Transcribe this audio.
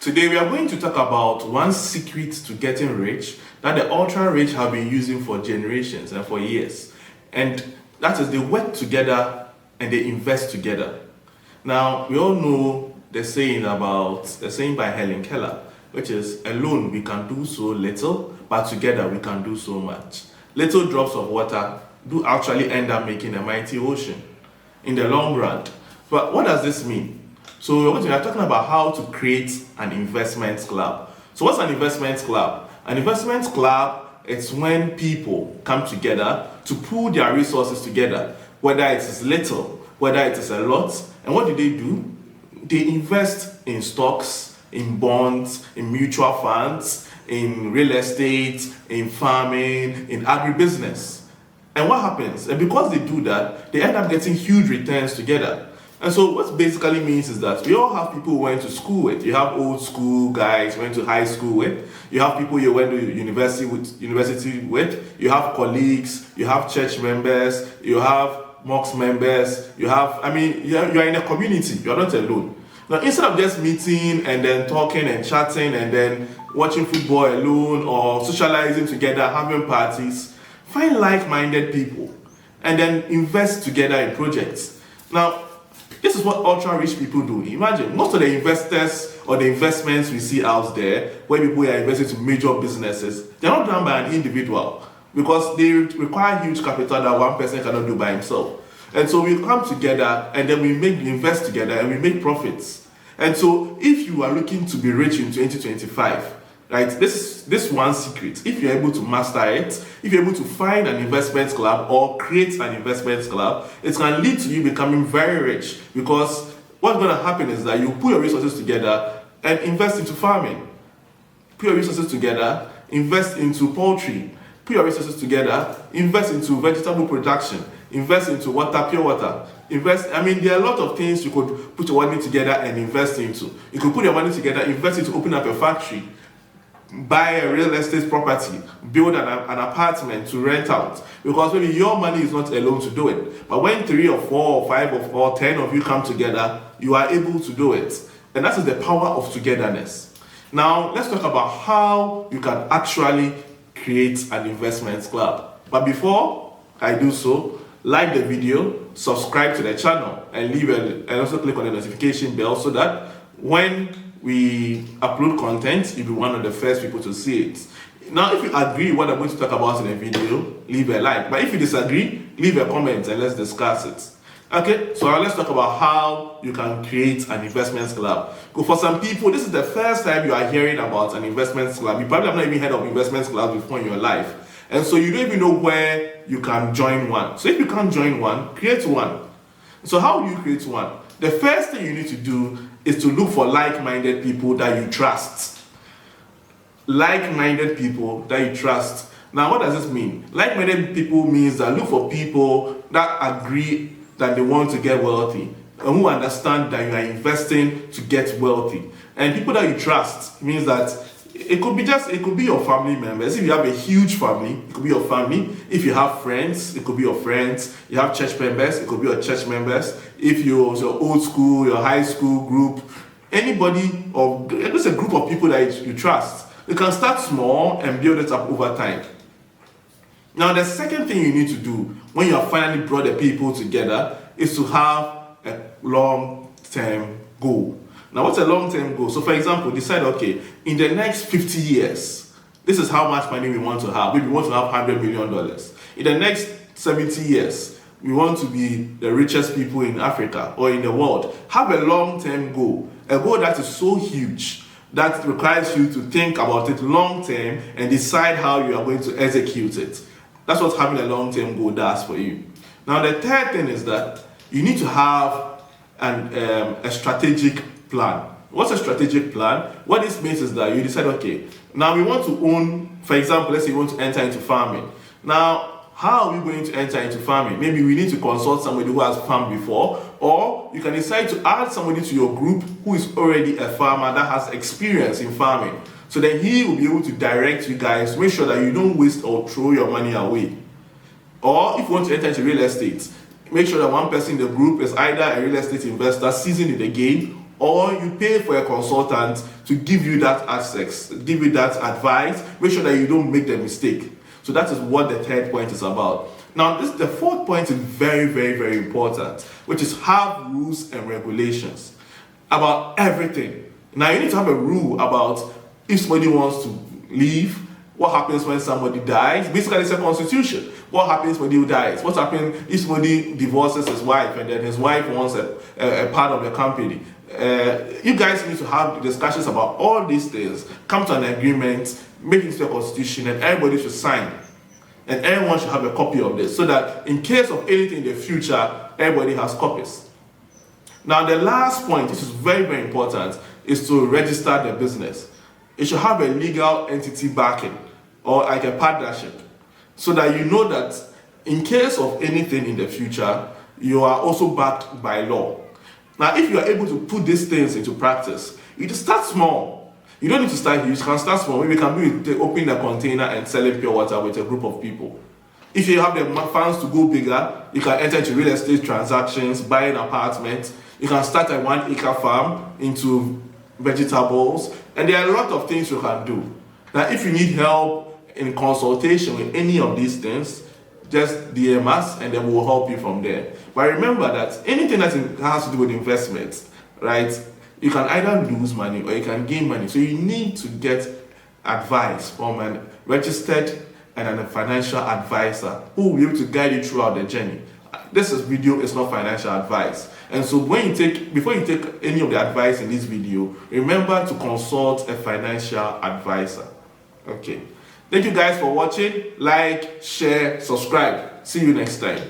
Today we are going to talk about one secret to getting rich that the ultra rich have been using for generations and for years. And that is they work together and they invest together. Now we all know the saying by Helen Keller, which is alone we can do so little, but together we can do so much. Little drops of water do actually end up making a mighty ocean in the long run. But what does this mean? So we are talking about how to create an investment club. So what's an investment club? An investment club is when people come together to pool their resources together, whether it is little, whether it is a lot. And what do? They invest in stocks, in bonds, in mutual funds, in real estate, in farming, in agribusiness. And what happens? And because they do that, they end up getting huge returns together. And so what basically means is that we all have people who went to school with. You have old school guys who went to high school with. You have people you went to university with. You have colleagues. You have church members. You have mosque members. You're in a community. You're not alone. Now, instead of just meeting and then talking and chatting and then watching football alone or socializing together, having parties, find like-minded people and then invest together in projects. Now, this is what ultra-rich people do. Imagine, most of the investors or the investments we see out there, where people are investing to major businesses, they're not done by an individual because they require huge capital that one person cannot do by himself. And so we come together and then we invest together and we make profits. And so if you are looking to be rich in 2025, right, this one secret, if you're able to master it, if you're able to find an investment club or create an investment club, it can lead to you becoming very rich, because what's going to happen is that you put your resources together and invest into farming. Put your resources together, invest into poultry. Put your resources together, invest into vegetable production, invest into pure water. There are a lot of things you could put your money together and invest into. You could put your money together, invest into open up a factory, buy a real estate property, build an apartment to rent out, because maybe your money is not alone to do it. But when 3 or 4 or 5 or 10 of you come together, you are able to do it. And that is the power of togetherness. Now, let's talk about how you can actually create an investment club. But before I do so, like the video, subscribe to the channel, and also click on the notification bell so that when we upload content, you'll be one of the first people to see it. Now, if you agree with what I'm going to talk about in the video, leave a like. But if you disagree, leave a comment and let's discuss it. Okay, so let's talk about how you can create an investment club. For some people, this is the first time you are hearing about an investment club. You probably have not even heard of investment clubs before in your life. And so you don't even know where you can join one. So if you can't join one, create one. So how do you create one? The first thing you need to do is to look for like-minded people that you trust. Like-minded people that you trust. Now, what does this mean? Like-minded people means that look for people that agree that they want to get wealthy and who understand that you are investing to get wealthy. And people that you trust means that it could be your family members. If you have a huge family, it could be your family. If you have friends, it could be your friends. You have church members, it could be your church members. If you're your old school, your high school group, anybody, or just a group of people that you trust. You can start small and build it up over time. Now, the second thing you need to do when you have finally brought the people together is to have a long-term goal. Now, what's a long-term goal? So, for example, decide, okay, in the next 50 years, this is how much money we want to have. Maybe we want to have $100 million. In the next 70 years, we want to be the richest people in Africa or in the world. Have a long-term goal, a goal that is so huge that requires you to think about it long-term and decide how you are going to execute it. That's what having a long-term goal does for you. Now, the third thing is that you need to have a strategic plan. What's a strategic plan? What this means is that you decide, okay, now we want to own, for example, let's say you want to enter into farming. Now, how are we going to enter into farming? Maybe we need to consult somebody who has farmed before, or you can decide to add somebody to your group who is already a farmer that has experience in farming. So then he will be able to direct you guys to make sure that you don't waste or throw your money away. Or if you want to enter into real estate, make sure that one person in the group is either a real estate investor seasoned in the game or you pay for a consultant to give you that access, give you that advice, make sure that you don't make the mistake. So that is what the third point is about. Now, the fourth point is very, very, very important, which is have rules and regulations about everything. Now, you need to have a rule about if somebody wants to leave, what happens when somebody dies. Basically, it's a constitution. What happens when he dies? What happens if somebody divorces his wife and then his wife wants a part of the company? You guys need to have discussions about all these things, come to an agreement, make it to a constitution, and everybody should sign. And everyone should have a copy of this so that in case of anything in the future, everybody has copies. Now, the last point, which is very, very important, is to register the business. It should have a legal entity backing or like a partnership so that you know that in case of anything in the future, you are also backed by law. Now, if you are able to put these things into practice, you just start small. You don't need to start huge. You can start small. Maybe you can be opening a container and selling pure water with a group of people. If you have the funds to go bigger, you can enter into real estate transactions, buy an apartment. You can start a 1 acre farm into vegetables. And there are a lot of things you can do. Now, if you need help in consultation with any of these things, just DM us and then we'll help you from there. But remember that anything that has to do with investments, right? You can either lose money or you can gain money. So you need to get advice from a registered and a financial advisor who will be able to guide you throughout the journey. This video is not financial advice. And so before you take any of the advice in this video, remember to consult a financial advisor. Okay. Thank you guys for watching. Like, share, subscribe. See you next time.